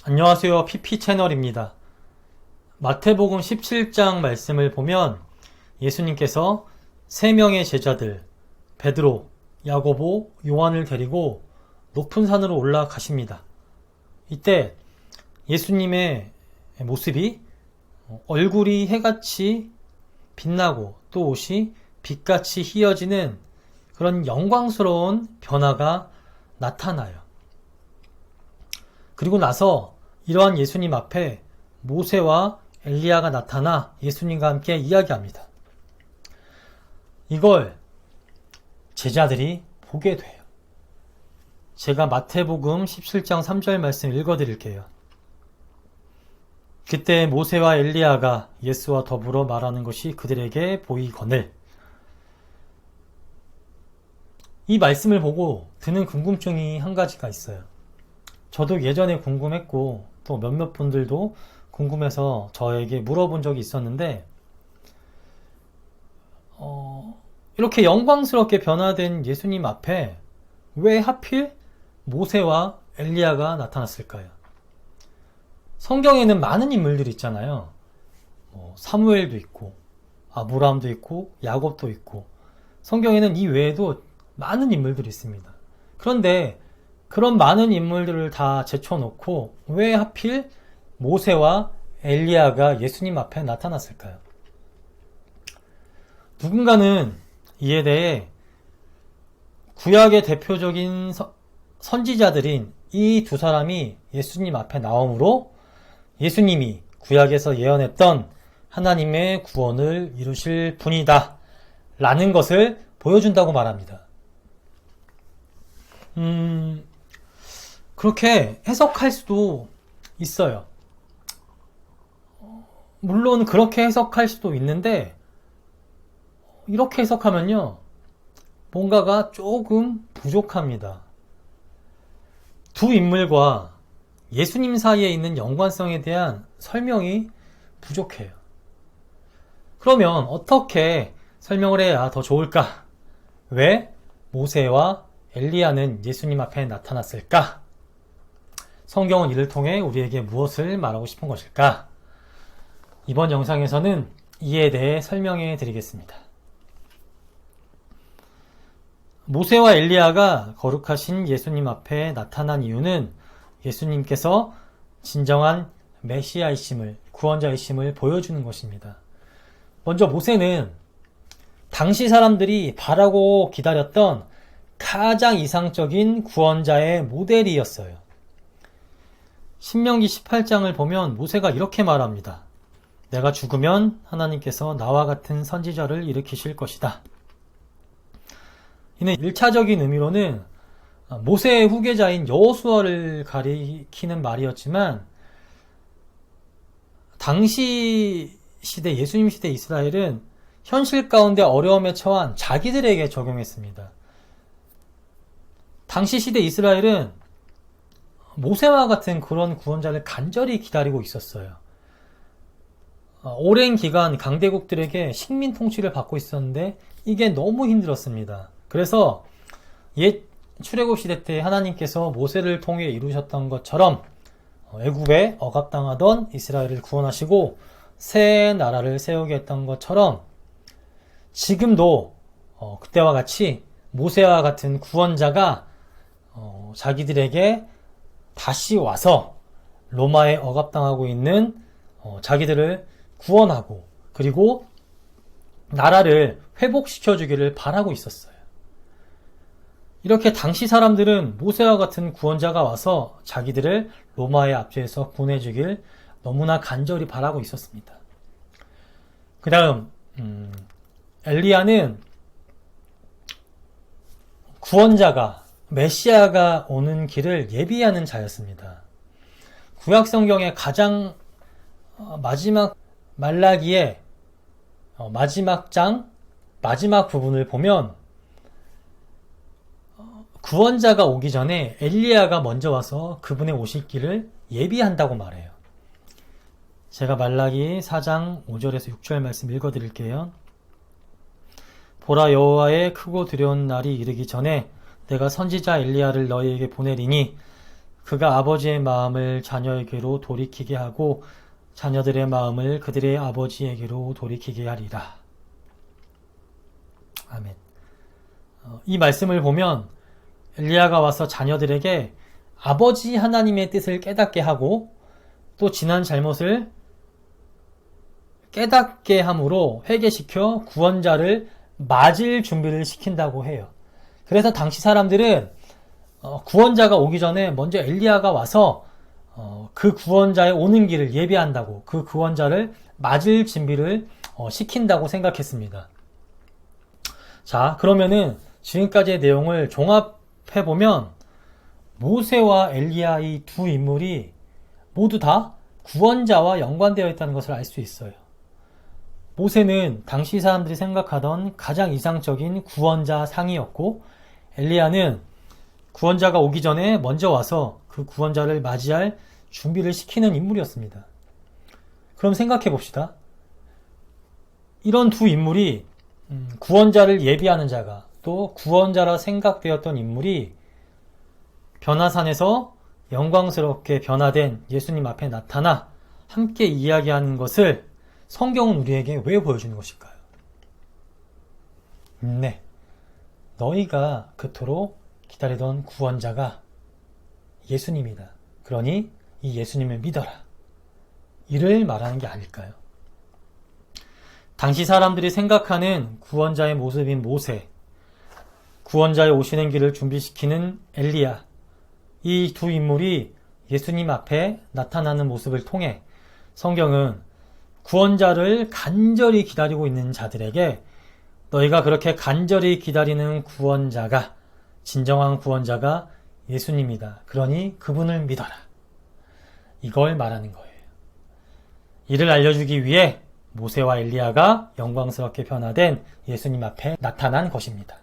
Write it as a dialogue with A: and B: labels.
A: 안녕하세요. PP 채널입니다. 마태복음 17장 말씀을 보면 예수님께서 3명의 제자들 베드로, 야고보, 요한을 데리고 높은 산으로 올라가십니다. 이때 예수님의 모습이 얼굴이 해같이 빛나고 또 옷이 빛같이 희어지는 그런 영광스러운 변화가 나타나요. 그리고 나서 이러한 예수님 앞에 모세와 엘리야가 나타나 예수님과 함께 이야기합니다. 이걸 제자들이 보게 돼요. 제가 마태복음 17장 3절 말씀 읽어드릴게요. 그때 모세와 엘리야가 예수와 더불어 말하는 것이 그들에게 보이거늘. 이 말씀을 보고 드는 궁금증이 한 가지가 있어요. 저도 예전에 궁금했고 또 몇몇 분들도 궁금해서 저에게 물어본 적이 있었는데 이렇게 영광스럽게 변화된 예수님 앞에 왜 하필 모세와 엘리야가 나타났을까요? 성경에는 많은 인물들이 있잖아요. 사무엘도 있고 아브라함도 있고 야곱도 있고 성경에는 이 외에도 많은 인물들이 있습니다. 그런데 그런 많은 인물들을 다 제쳐놓고 왜 하필 모세와 엘리야가 예수님 앞에 나타났을까요? 누군가는 이에 대해 구약의 대표적인 선지자들인 이 두 사람이 예수님 앞에 나옴으로 예수님이 구약에서 예언했던 하나님의 구원을 이루실 분이다 라는 것을 보여준다고 말합니다. 그렇게 해석할 수도 있어요. 물론 그렇게 해석할 수도 있는데 이렇게 해석하면요 뭔가가 조금 부족합니다. 두 인물과 예수님 사이에 있는 연관성에 대한 설명이 부족해요. 그러면 어떻게 설명을 해야 더 좋을까? 왜 모세와 엘리야는 예수님 앞에 나타났을까? 성경은 이를 통해 우리에게 무엇을 말하고 싶은 것일까? 이번 영상에서는 이에 대해 설명해 드리겠습니다. 모세와 엘리야가 거룩하신 예수님 앞에 나타난 이유는 예수님께서 진정한 메시아이심을, 구원자이심을 보여주는 것입니다. 먼저 모세는 당시 사람들이 바라고 기다렸던 가장 이상적인 구원자의 모델이었어요. 신명기 18장을 보면 모세가 이렇게 말합니다. 내가 죽으면 하나님께서 나와 같은 선지자를 일으키실 것이다. 이는 1차적인 의미로는 모세의 후계자인 여호수아를 가리키는 말이었지만 당시 시대, 예수님 시대 이스라엘은 현실 가운데 어려움에 처한 자기들에게 적용했습니다. 당시 시대 이스라엘은 모세와 같은 그런 구원자를 간절히 기다리고 있었어요. 오랜 기간 강대국들에게 식민 통치를 받고 있었는데 이게 너무 힘들었습니다. 그래서 옛 출애굽 시대 때 하나님께서 모세를 통해 이루셨던 것처럼 애굽에 억압당하던 이스라엘을 구원하시고 새 나라를 세우게 했던 것처럼 지금도 그때와 같이 모세와 같은 구원자가 자기들에게 다시 와서 로마에 억압당하고 있는 자기들을 구원하고 그리고 나라를 회복시켜 주기를 바라고 있었어요. 이렇게 당시 사람들은 모세와 같은 구원자가 와서 자기들을 로마의 압제에서 구원해 주길 너무나 간절히 바라고 있었습니다. 그 다음 엘리야는 구원자가 메시아가 오는 길을 예비하는 자였습니다. 구약 성경의 가장 마지막 말라기의 마지막 장 마지막 부분을 보면 구원자가 오기 전에 엘리야가 먼저 와서 그분의 오실 길을 예비한다고 말해요. 제가 말라기 4장 5절에서 6절 말씀 읽어드릴게요. 보라, 여호와의 크고 두려운 날이 이르기 전에 내가 선지자 엘리야를 너희에게 보내리니 그가 아버지의 마음을 자녀에게로 돌이키게 하고 자녀들의 마음을 그들의 아버지에게로 돌이키게 하리라. 아멘. 이 말씀을 보면 엘리야가 와서 자녀들에게 아버지 하나님의 뜻을 깨닫게 하고 또 지난 잘못을 깨닫게 함으로 회개시켜 구원자를 맞을 준비를 시킨다고 해요. 그래서 당시 사람들은 구원자가 오기 전에 먼저 엘리야가 와서 그 구원자의 오는 길을 예비한다고, 그 구원자를 맞을 준비를 시킨다고 생각했습니다. 자, 그러면은 지금까지의 내용을 종합해보면 모세와 엘리야 이 두 인물이 모두 다 구원자와 연관되어 있다는 것을 알 수 있어요. 모세는 당시 사람들이 생각하던 가장 이상적인 구원자 상이었고, 엘리야는 구원자가 오기 전에 먼저 와서 그 구원자를 맞이할 준비를 시키는 인물이었습니다. 그럼 생각해 봅시다. 이런 두 인물이 구원자를 예비하는 자가 또 구원자라 생각되었던 인물이 변화산에서 영광스럽게 변화된 예수님 앞에 나타나 함께 이야기하는 것을 성경은 우리에게 왜 보여주는 것일까요? 네, 너희가 그토록 기다리던 구원자가 예수님이다. 그러니 이 예수님을 믿어라. 이를 말하는 게 아닐까요? 당시 사람들이 생각하는 구원자의 모습인 모세, 구원자의 오시는 길을 준비시키는 엘리야, 이 두 인물이 예수님 앞에 나타나는 모습을 통해 성경은 구원자를 간절히 기다리고 있는 자들에게 너희가 그렇게 간절히 기다리는 구원자가, 진정한 구원자가 예수님이다. 그러니 그분을 믿어라. 이걸 말하는 거예요. 이를 알려주기 위해 모세와 엘리야가 영광스럽게 변화된 예수님 앞에 나타난 것입니다.